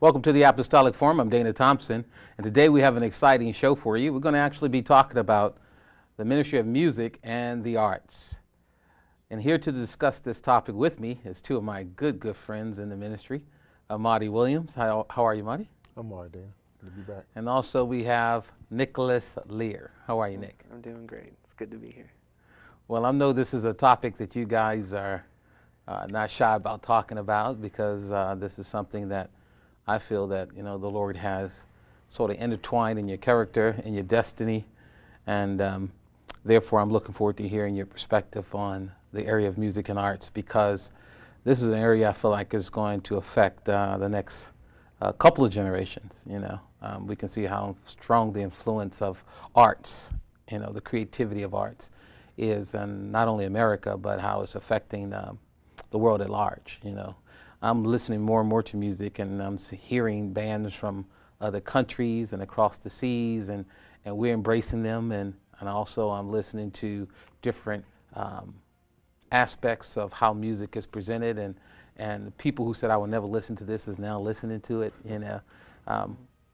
Welcome to the Apostolic Forum. I'm Dana Thompson, and today we have an exciting show for you. We're going to actually be talking about the ministry of music and the arts. And here to discuss this topic with me is two of my good friends in the ministry, Marty Williams. How are you, Marty? I'm all right, Dana. Good to be back. And also we have Nicholas Lear. How are you, Nick? I'm doing great. It's good to be here. Well, I know this is a topic that you guys are not shy about talking about, because this is something that I feel that, the Lord has sort of intertwined in your character and your destiny, and therefore I'm looking forward to hearing your perspective on the area of music and arts, because this is an area I feel like is going to affect the next couple of generations. We can see how strong the influence of arts, the creativity of arts is, and not only America, but how it's affecting the world at large. I'm listening more and more to music, and I'm hearing bands from other countries and across the seas, and we're embracing them, and also I'm listening to different aspects of how music is presented, and people who said I would never listen to this is now listening to it.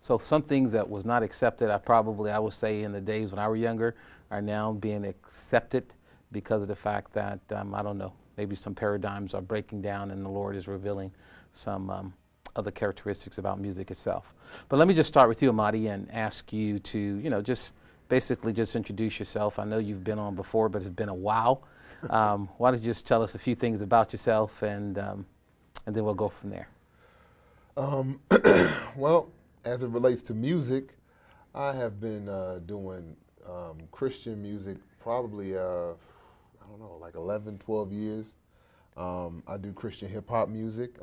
So some things that was not accepted, I would say in the days when I was younger, are now being accepted because of the fact that, I don't know, maybe some paradigms are breaking down and the Lord is revealing some other characteristics about music itself. But let me just start with you, Amadi, and ask you to, just basically just introduce yourself. I know you've been on before, but it's been a while. Why don't you just tell us a few things about yourself, and then we'll go from there. Well, as it relates to music, I have been doing Christian music probably, I don't know, like 11, 12 years. I do Christian hip-hop music,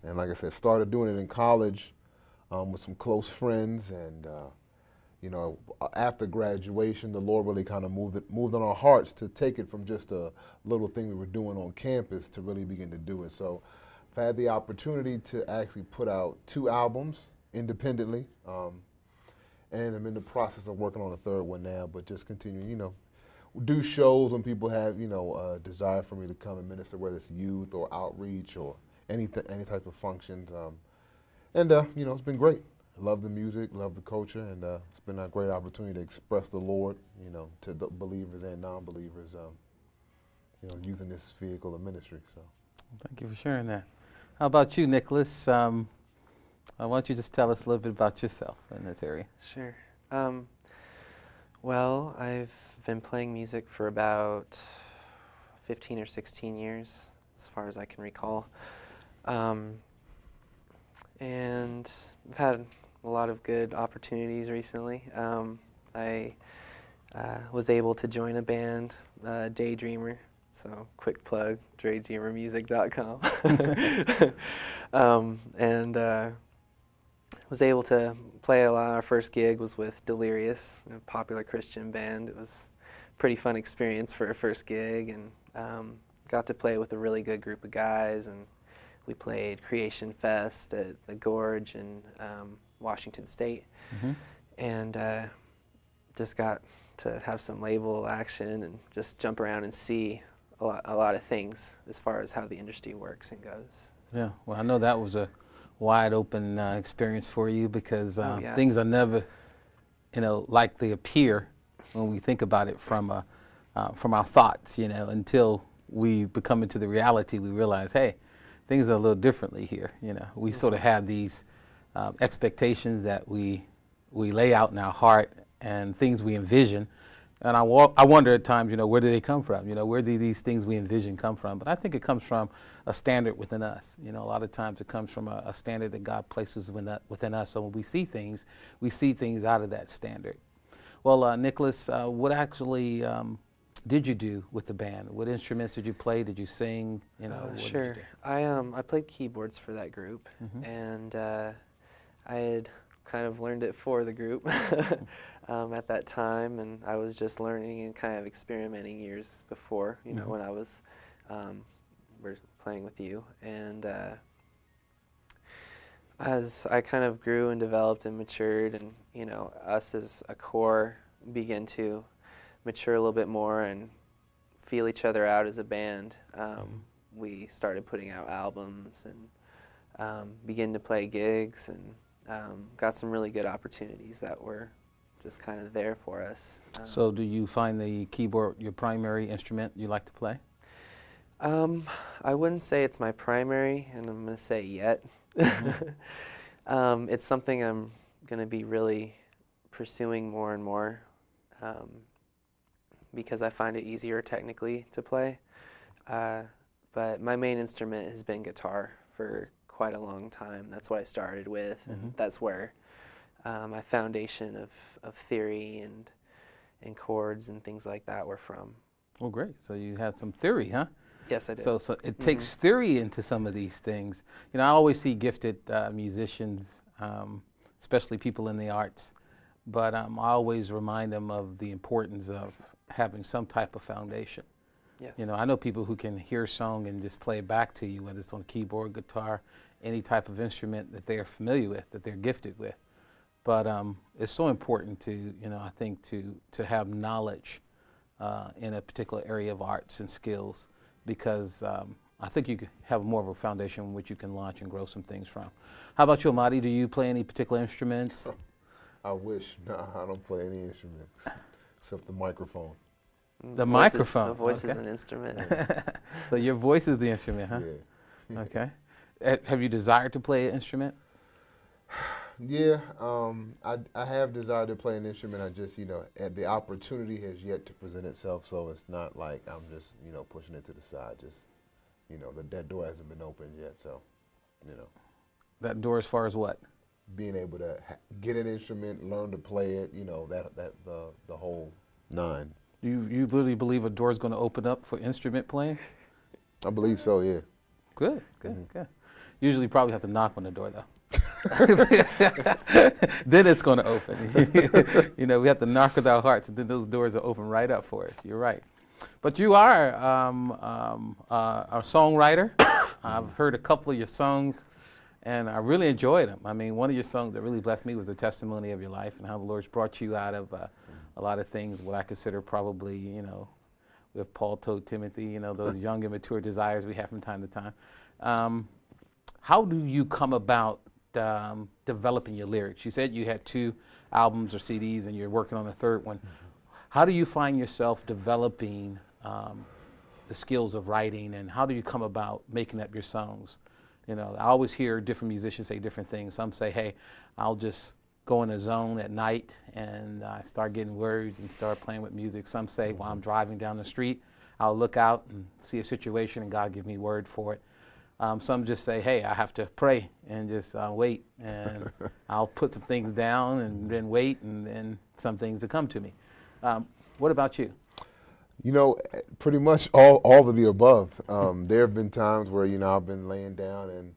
and like I said, started doing it in college with some close friends, and after graduation, the Lord really kind of moved on our hearts to take it from just a little thing we were doing on campus to really begin to do it. So I've had the opportunity to actually put out 2 albums independently, and I'm in the process of working on a 3rd one now, but just continuing, do shows when people have, a desire for me to come and minister, whether it's youth or outreach or any type of functions. It's been great. I love the music, love the culture, and it's been a great opportunity to express the Lord, to the believers and non-believers, using this vehicle of ministry. So, thank you for sharing that. How about you, Nicholas? Why don't you just tell us a little bit about yourself in this area? Sure. Well, I've been playing music for about 15 or 16 years, as far as I can recall. And I've had a lot of good opportunities recently. I was able to join a band, Daydreamer, so quick plug, daydreamermusic.com. Was able to play a lot. Our first gig was with Delirious, a popular Christian band. It was a pretty fun experience for a first gig, and got to play with a really good group of guys, and we played Creation Fest at the Gorge in Washington State, and just got to have some label action and just jump around and see a lot of things as far as how the industry works and goes. Yeah, well, I know that was a wide open experience for you, because yes. things are never, like they appear when we think about it from our thoughts, until we become into the reality. We realize, hey, things are a little differently here. We sort of have these expectations that we lay out in our heart, and things we envision. And I wonder at times, where do they come from? Where do these things we envision come from? But I think it comes from a standard within us. A lot of times it comes from a standard that God places within us. So when we see things out of that standard. Well, Nicholas, what actually did you do with the band? What instruments did you play? Did you sing? Sure. I played keyboards for that group, and I had kind of learned it for the group at that time, and I was just learning and kind of experimenting years before, when I was playing with you. And as I kind of grew and developed and matured, and us as a core began to mature a little bit more and feel each other out as a band, we started putting out albums, and begin to play gigs, and got some really good opportunities that were just kind of there for us. So do you find the keyboard your primary instrument you like to play? I wouldn't say it's my primary, and I'm going to say yet. It's something I'm going to be really pursuing more and more, because I find it easier technically to play. But my main instrument has been guitar for quite a long time. That's what I started with, and that's where my foundation of theory and chords and things like that were from. Well, great. So you had some theory, huh? Yes, I did. So it takes theory into some of these things. You know, I always see gifted musicians, especially people in the arts, but I always remind them of the importance of having some type of foundation. Yes. You know, I know people who can hear a song and just play it back to you, whether it's on keyboard, guitar, any type of instrument that they are familiar with, that they're gifted with. But it's so important to, you know, I think to have knowledge in a particular area of arts and skills, because I think you could have more of a foundation in which you can launch and grow some things from. How about you, Amadi? Do you play any particular instruments? I wish. No, I don't play any instruments except the microphone. The microphone. The voice is okay. an instrument. So your voice is the instrument, huh? Yeah. Okay. Have you desired to play an instrument? Yeah, I have desired to play an instrument. I just, you know, the opportunity has yet to present itself, so it's not like I'm just, you know, pushing it to the side. Just, you know, that door hasn't been opened yet, so, you know. That door as far as what? Being able to get an instrument, learn to play it, you know, the whole nine. Do you really believe a door is going to open up for instrument playing? I believe so, yeah. Good, good, good. Usually you probably have to knock on the door, though. Then it's going to open. You know, we have to knock with our hearts, and then those doors are open right up for us. You're right. But you are a songwriter. I've heard a couple of your songs, and I really enjoyed them. I mean, one of your songs that really blessed me was the testimony of your life and how the Lord's brought you out of a lot of things, what I consider probably, you know, with Paul told Timothy, you know, those young, immature desires we have from time to time. How do you come about developing your lyrics? You said you had 2 albums or CDs and you're working on a 3rd one. How do you find yourself developing the skills of writing, and how do you come about making up your songs? You know, I always hear different musicians say different things. Some say, hey, I'll just go in a zone at night and I start getting words and start playing with music. Some say while I'm driving down the street, I'll look out and see a situation and God give me word for it. Some just say, hey, I have to pray and just wait, and I'll put some things down and then wait, and then some things will come to me. What about you? You know, pretty much all of the above. There have been times where, you know, I've been laying down and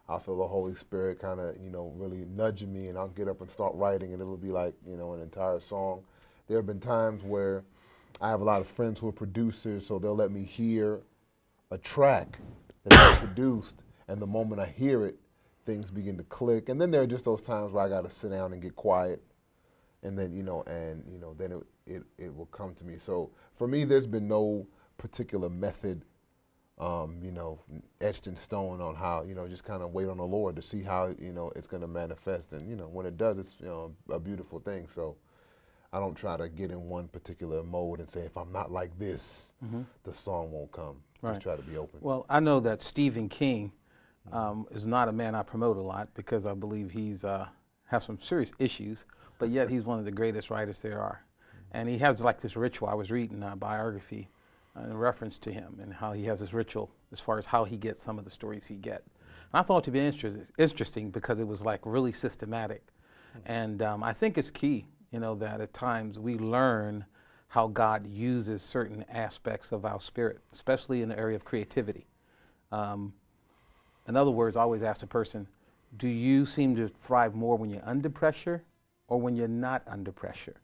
I'll feel the Holy Spirit kind of, you know, really nudging me, and I'll get up and start writing, and it'll be like, you know, an entire song. There have been times where I have a lot of friends who are producers, so they'll let me hear a track that they produced, and the moment I hear it, things begin to click. And then there are just those times where I got to sit down and get quiet, and then, you know, then it will come to me. So for me, there's been no particular method, you know, etched in stone on how, you know, just kind of wait on the Lord to see how, you know, it's going to manifest. And, you know, when it does, it's, you know, a beautiful thing. So I don't try to get in one particular mode and say, if I'm not like this, the song won't come. Right. Just try to be open. Well, I know that Stephen King is not a man I promote a lot, because I believe he's has some serious issues, but yet he's one of the greatest writers there are. And he has like this ritual. I was reading a biography in reference to him and how he has this ritual as far as how he gets some of the stories he gets. And I thought it to be interesting because it was like really systematic. And I think it's key, you know, that at times we learn how God uses certain aspects of our spirit, especially in the area of creativity. In other words, I always ask the person, do you seem to thrive more when you're under pressure or when you're not under pressure?